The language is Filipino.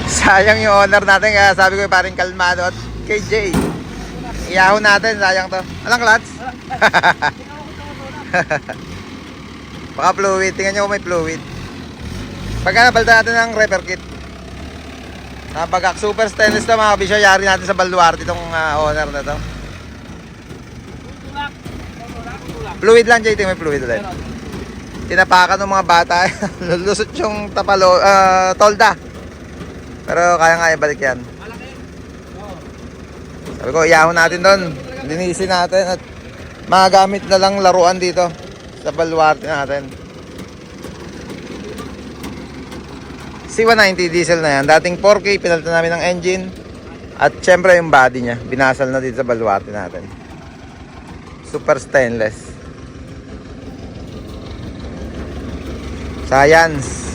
Sayang yung owner natin, kaya sabi ko parang kalmado. At kay Jay, iyaho natin, sayang to. Anong clutch? Baka fluid, tingnan nyo kung may fluid. Pagka nabalda natin ng repair kit. Napagak, super stainless to mga bisyo. Yari natin sa Baluarte itong owner na to. Fluid lang, Jay, may fluid ulit. Tinapakan ng mga bata. Lulusot yung tapalo, tolda. Pero kaya nga ibalik yan. Sabi ko, iyahon natin doon. Linisin natin at magamit na lang laruan dito sa Baluarte natin. C190 diesel na yan. Dating 4K, pinalitan namin ng engine. At syempre yung body niya, binasal na dito sa Baluarte natin. Super stainless. Science.